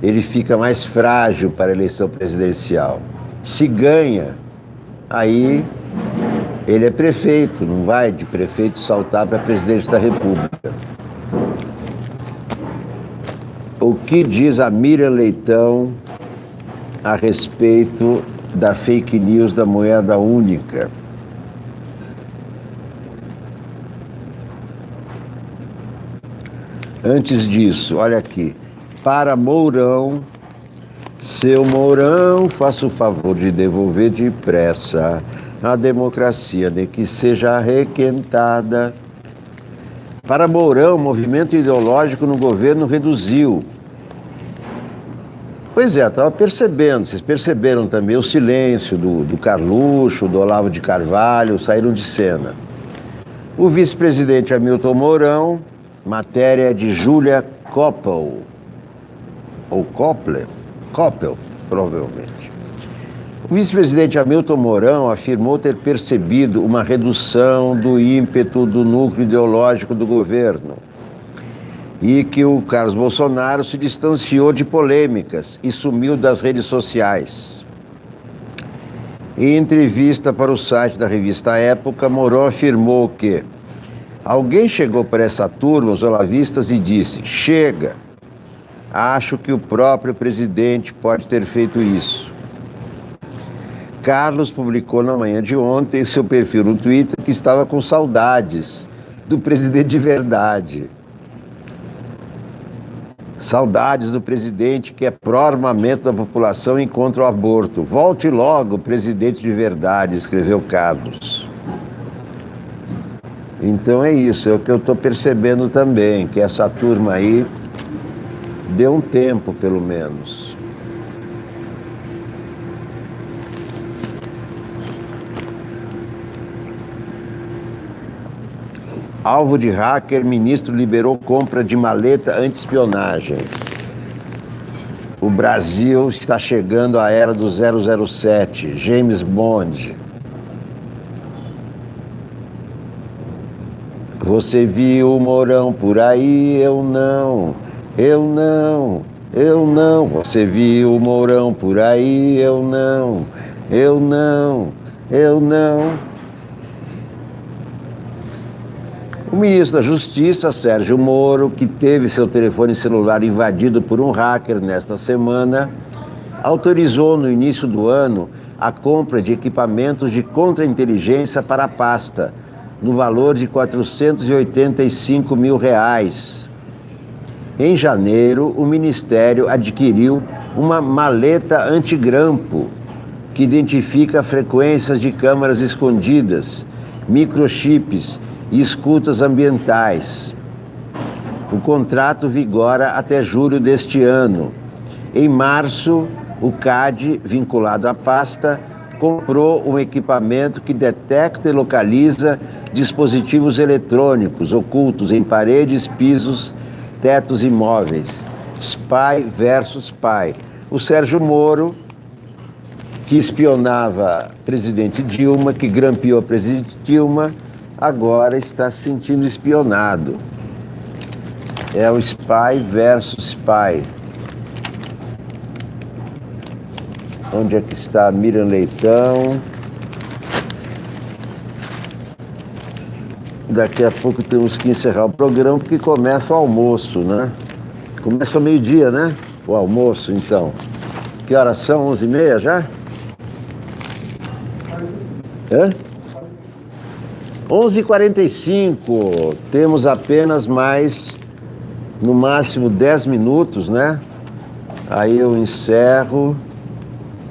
ele fica mais frágil para a eleição presidencial. Se ganha, aí ele é prefeito, não vai de prefeito saltar para presidente da República. O que diz a Miriam Leitão a respeito da fake news da moeda única? Antes disso, olha aqui. Para Mourão, seu Mourão, faça o favor de devolver depressa a democracia, de que seja requentada. Para Mourão, o movimento ideológico no governo reduziu. Pois é, estava percebendo, vocês perceberam também o silêncio do Carluxo, do Olavo de Carvalho, saíram de cena. O vice-presidente Hamilton Mourão, matéria de Júlia Koppel, ou Koppel, provavelmente. O vice-presidente Hamilton Mourão afirmou ter percebido uma redução do ímpeto do núcleo ideológico do governo e que o Carlos Bolsonaro se distanciou de polêmicas e sumiu das redes sociais. Em entrevista para o site da revista Época, Mourão afirmou que alguém chegou para essa turma, os olavistas, e disse: chega, acho que o próprio presidente pode ter feito isso. Carlos publicou na manhã de ontem em seu perfil no Twitter que estava com saudades do presidente de verdade. Saudades do presidente que é pró-armamento da população e contra o aborto. Volte logo, presidente de verdade, escreveu Carlos. Então é isso, é o que eu estou percebendo também, que essa turma aí deu um tempo, pelo menos. Alvo de hacker, ministro liberou compra de maleta anti-espionagem. O Brasil está chegando à era do 007, James Bond. Você viu o Mourão por aí? Eu não, eu não, eu não. Você viu o Mourão por aí? Eu não, eu não, eu não. O ministro da Justiça, Sérgio Moro, que teve seu telefone celular invadido por um hacker nesta semana, autorizou no início do ano a compra de equipamentos de contra-inteligência para a pasta, no valor de R$ 485 mil. Em janeiro, o Ministério adquiriu uma maleta antigrampo, que identifica frequências de câmaras escondidas, microchips e escutas ambientais. O contrato vigora até julho deste ano. Em março, o CAD, vinculado à pasta, comprou um equipamento que detecta e localiza dispositivos eletrônicos ocultos em paredes, pisos, tetos e móveis. Spy versus Spy. O Sérgio Moro, que espionava presidente Dilma, que grampeou a presidente Dilma, agora está se sentindo espionado. É o Spy versus Spy. Onde é que está Miriam Leitão? Daqui a pouco temos que encerrar o programa, porque começa o almoço, né? Começa ao meio-dia, né? O almoço, então. Que horas são? 11h30 já? Hã? 11h45. Temos apenas mais, no máximo, 10 minutos, né? Aí eu encerro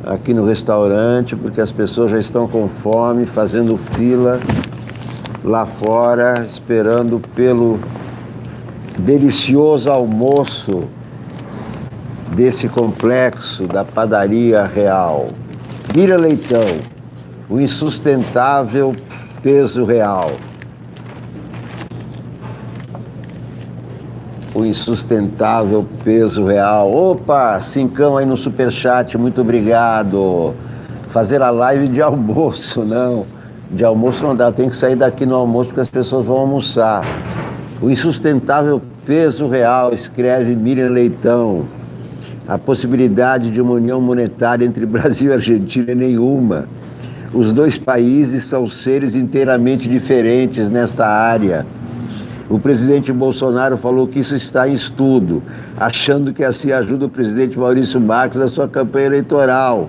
aqui no restaurante, porque as pessoas já estão com fome, fazendo fila lá fora, esperando pelo delicioso almoço desse complexo da Padaria Real. Miriam Leitão, o insustentável peso real. O insustentável peso real. Opa, cincão aí no superchat, muito obrigado. Fazer a live de almoço, não. De almoço não dá, tem que sair daqui no almoço porque as pessoas vão almoçar. O insustentável peso real, escreve Miriam Leitão. A possibilidade de uma união monetária entre Brasil e Argentina é nenhuma. Os dois países são seres inteiramente diferentes nesta área. O presidente Bolsonaro falou que isso está em estudo, achando que assim ajuda o presidente Maurício Marques na sua campanha eleitoral.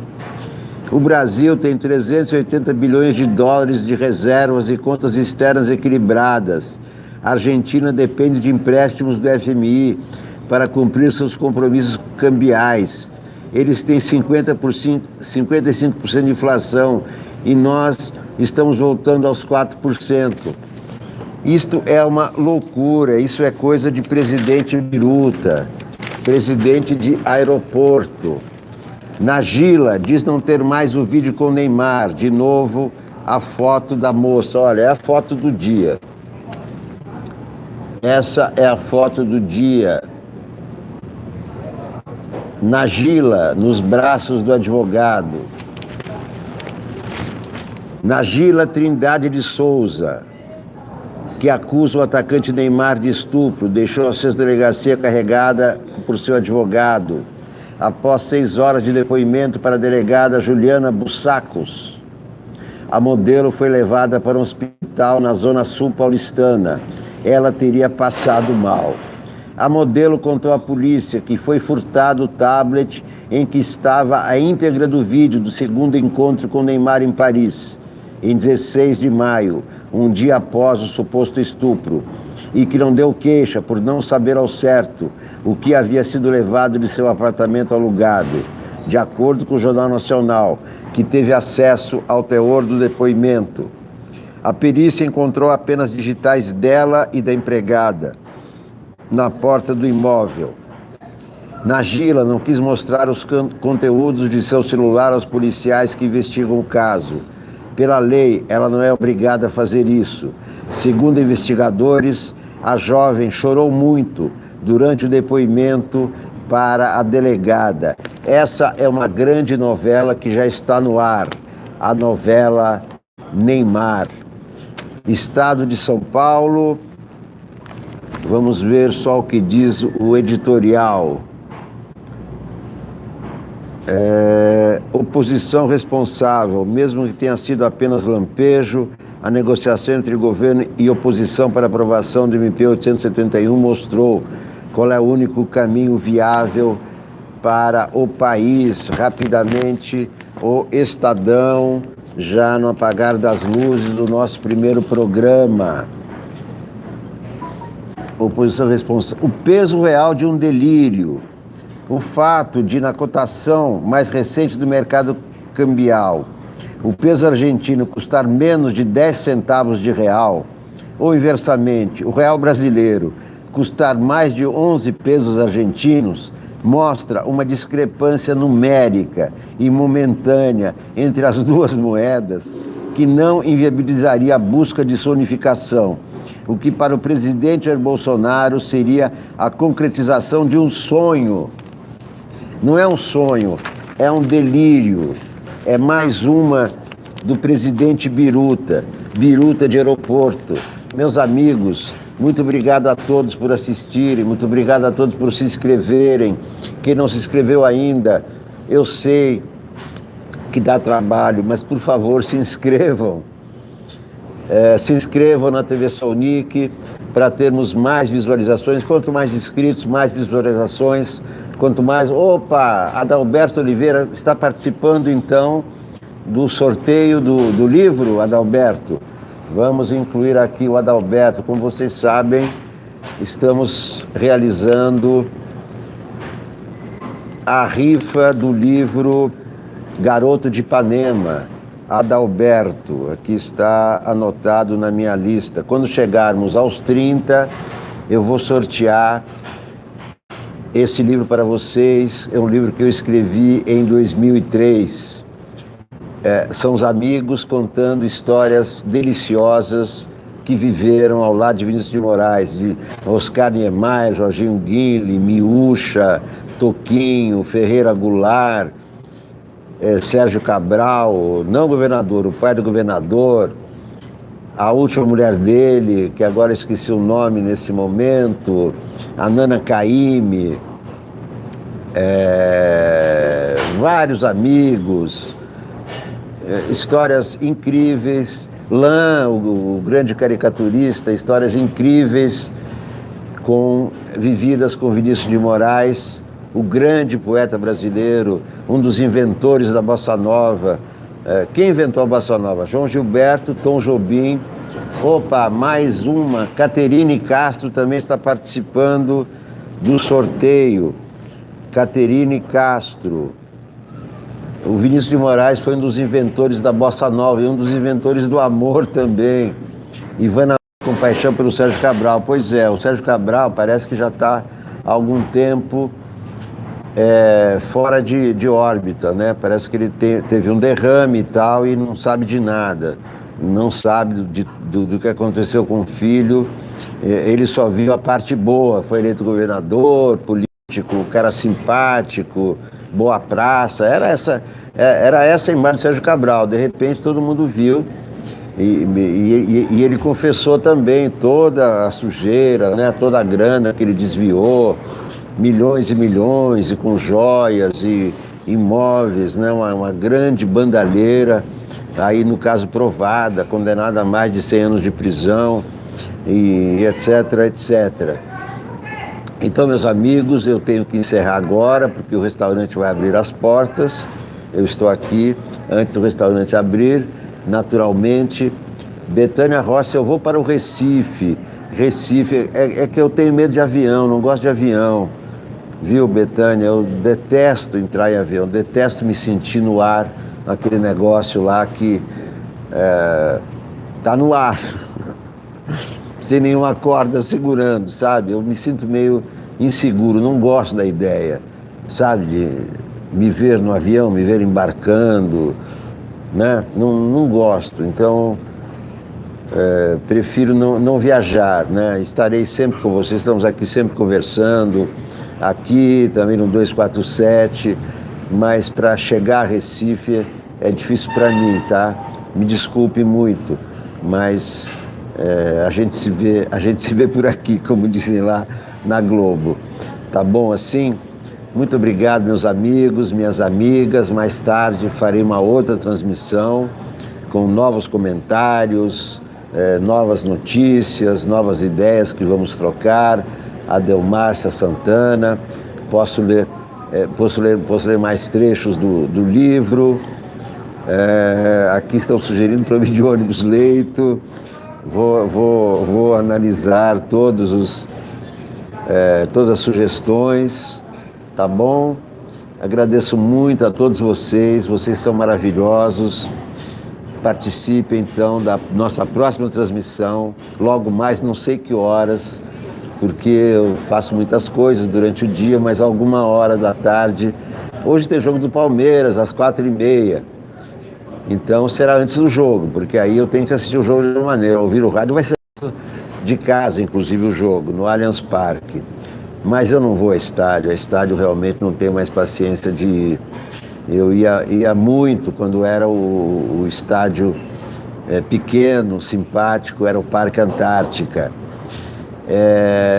O Brasil tem 380 bilhões de dólares de reservas e contas externas equilibradas. A Argentina depende de empréstimos do FMI para cumprir seus compromissos cambiais. Eles têm 55% de inflação e nós estamos voltando aos 4%. Isto é uma loucura, isso é coisa de presidente biruta, presidente de aeroporto. Nagila diz não ter mais o vídeo com Neymar. De novo, a foto da moça. Olha, é a foto do dia. Essa é a foto do dia. Nagila, nos braços do advogado. Nagila Trindade de Souza, que acusa o atacante Neymar de estupro, deixou a sua delegacia carregada por seu advogado. Após 6 horas de depoimento para a delegada Juliana Bussacos, a modelo foi levada para um hospital na zona sul paulistana. Ela teria passado mal. A modelo contou à polícia que foi furtado o tablet em que estava a íntegra do vídeo do segundo encontro com Neymar em Paris, em 16 de maio, um dia após o suposto estupro, e que não deu queixa por não saber ao certo o que havia sido levado de seu apartamento alugado, de acordo com o Jornal Nacional, que teve acesso ao teor do depoimento. A perícia encontrou apenas digitais dela e da empregada na porta do imóvel. Nagila não quis mostrar os conteúdos de seu celular aos policiais que investigam o caso. Pela lei, ela não é obrigada a fazer isso. Segundo investigadores, a jovem chorou muito durante o depoimento para a delegada. Essa é uma grande novela que já está no ar, a novela Neymar. Estado de São Paulo, vamos ver só o que diz o editorial. Oposição responsável, mesmo que tenha sido apenas lampejo, a negociação entre governo e oposição para aprovação do MP 871 mostrou qual é o único caminho viável para o país. Rapidamente, o Estadão, já no apagar das luzes do nosso primeiro programa. Oposição responsável. O peso real de um delírio. O fato de, na cotação mais recente do mercado cambial, o peso argentino custar menos de 10 centavos de real, ou inversamente, o real brasileiro custar mais de 11 pesos argentinos, mostra uma discrepância numérica e momentânea entre as duas moedas que não inviabilizaria a busca de sua unificação, o que para o presidente Jair Bolsonaro seria a concretização de um sonho. Não é um sonho, é um delírio. É mais uma do presidente Biruta de aeroporto. Meus amigos, muito obrigado a todos por assistirem, muito obrigado a todos por se inscreverem. Quem não se inscreveu ainda, eu sei que dá trabalho, mas por favor se inscrevam. Se inscrevam na TV Sonic para termos mais visualizações. Quanto mais inscritos, mais visualizações. Quanto mais... Opa, Adalberto Oliveira está participando então do sorteio do livro, Adalberto. Vamos incluir aqui o Adalberto. Como vocês sabem, estamos realizando a rifa do livro Garoto de Ipanema, Adalberto. Aqui está anotado na minha lista. Quando chegarmos aos 30, eu vou sortear esse livro para vocês. É um livro que eu escrevi em 2003. São os amigos contando histórias deliciosas que viveram ao lado de Vinícius de Moraes, de Oscar Niemeyer, Jorginho Guille, Miúcha, Toquinho, Ferreira Goulart, Sérgio Cabral, não governador, o pai do governador, a última mulher dele, que agora esqueci o nome nesse momento, a Nana Caymmi, vários amigos, histórias incríveis. Lan, o grande caricaturista, histórias incríveis vividas com Vinícius de Moraes, o grande poeta brasileiro, um dos inventores da Bossa Nova. Quem inventou a Bossa Nova? João Gilberto, Tom Jobim. Opa, mais uma. Caterine Castro também está participando do sorteio. Caterine Castro. O Vinícius de Moraes foi um dos inventores da Bossa Nova e um dos inventores do amor também. Ivana com paixão pelo Sérgio Cabral. Pois é, o Sérgio Cabral parece que já está há algum tempo fora de órbita, né? Parece que ele teve um derrame e tal e não sabe de nada. Não sabe do que aconteceu com o filho. Ele só viu a parte boa. Foi eleito governador, político, cara simpático, boa praça. Era essa a imagem do Sérgio Cabral. De repente todo mundo viu e ele confessou também toda a sujeira, né? Toda a grana que ele desviou, milhões e milhões, e com joias e imóveis, né? Uma grande bandalheira, aí no caso provada, condenada a mais de 100 anos de prisão, e etc, etc. Então, meus amigos, eu tenho que encerrar agora, porque o restaurante vai abrir as portas. Eu estou aqui antes do restaurante abrir, naturalmente. Betânia Rossi, eu vou para o Recife. Recife, é que eu tenho medo de avião, não gosto de avião. Viu, Betânia? Eu detesto entrar em avião, detesto me sentir no ar, aquele negócio lá que tá no ar, sem nenhuma corda segurando, sabe? Eu me sinto meio inseguro, não gosto da ideia, sabe? De me ver no avião, me ver embarcando, né? Não gosto, então prefiro não viajar, né? Estarei sempre com vocês, estamos aqui sempre conversando, aqui, também no 247, mas para chegar a Recife é difícil para mim, tá? Me desculpe muito, mas a gente se vê por aqui, como dizem lá na Globo. Tá bom assim? Muito obrigado, meus amigos, minhas amigas. Mais tarde farei uma outra transmissão com novos comentários, novas notícias, novas ideias que vamos trocar. Adelmárcia Santana, posso ler mais trechos do livro. Aqui estão sugerindo para mim de ônibus leito. Vou analisar todas as sugestões, tá bom? Agradeço muito a todos vocês são maravilhosos. Participem então da nossa próxima transmissão, logo mais, não sei que horas, porque eu faço muitas coisas durante o dia, mas alguma hora da tarde. Hoje tem jogo do Palmeiras, às 4h30. Então será antes do jogo, porque aí eu tenho que assistir o jogo de uma maneira. Ouvir o rádio vai ser de casa, inclusive, o jogo, no Allianz Parque. Mas eu não vou a estádio realmente não tenho mais paciência de ir. Eu ia muito quando era o estádio pequeno, simpático, era o Parque Antártica.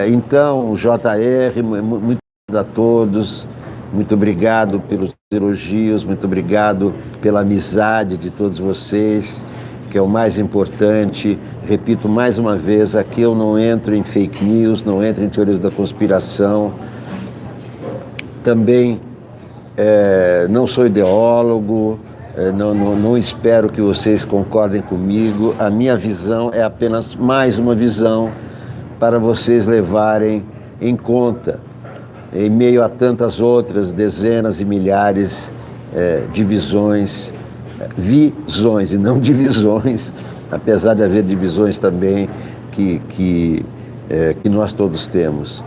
Então, JR, muito obrigado a todos, muito obrigado pelos elogios, muito obrigado pela amizade de todos vocês, que é o mais importante. Repito mais uma vez, aqui eu não entro em fake news, não entro em teorias da conspiração. Também não sou ideólogo, não espero que vocês concordem comigo. A minha visão é apenas mais uma visão para vocês levarem em conta, em meio a tantas outras dezenas e milhares de visões e não divisões, apesar de haver divisões também que nós todos temos.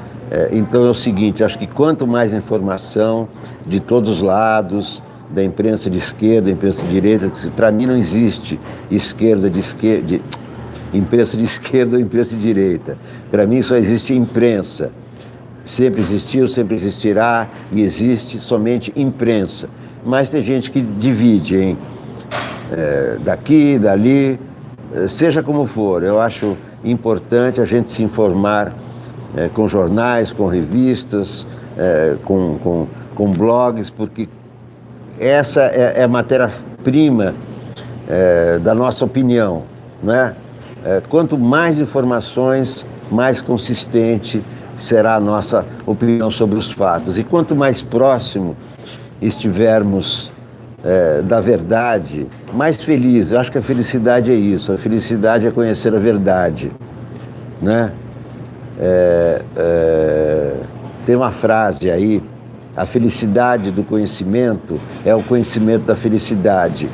Então é o seguinte, acho que quanto mais informação de todos os lados, da imprensa de esquerda, da imprensa de direita, para mim não existe imprensa de esquerda ou imprensa de direita. Para mim só existe imprensa. Sempre existiu, sempre existirá e existe somente imprensa. Mas tem gente que divide em daqui, dali, seja como for. Eu acho importante a gente se informar com jornais, com revistas, com blogs, porque essa é a matéria-prima da nossa opinião, não é? Quanto mais informações, mais consistente será a nossa opinião sobre os fatos. E quanto mais próximo estivermos da verdade, mais feliz. Eu acho que a felicidade é isso. A felicidade é conhecer a verdade, né? Tem uma frase aí: a felicidade do conhecimento é o conhecimento da felicidade.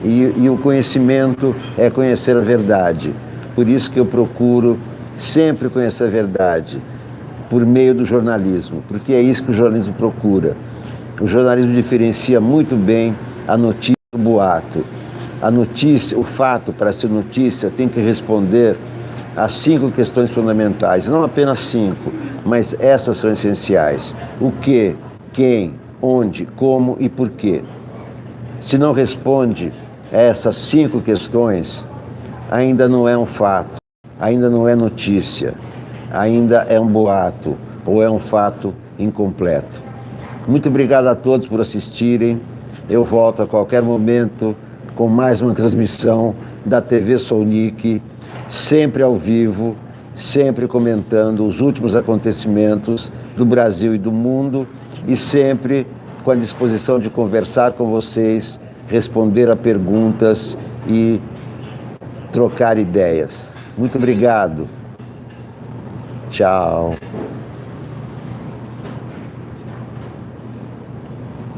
E o conhecimento é conhecer a verdade. Por isso que eu procuro sempre conhecer a verdade, por meio do jornalismo, porque é isso que o jornalismo procura. O jornalismo diferencia muito bem a notícia do boato. A notícia, o fato, para ser notícia, tem que responder a 5 questões fundamentais. Não apenas 5, mas essas são essenciais. O que, quem, onde, como e por quê. Se não responde a essas 5 questões, ainda não é um fato, ainda não é notícia, ainda é um boato ou é um fato incompleto. Muito obrigado a todos por assistirem. Eu volto a qualquer momento com mais uma transmissão da TV Sounic, sempre ao vivo, sempre comentando os últimos acontecimentos do Brasil e do mundo e sempre com a disposição de conversar com vocês, responder a perguntas e trocar ideias. Muito obrigado. Tchau.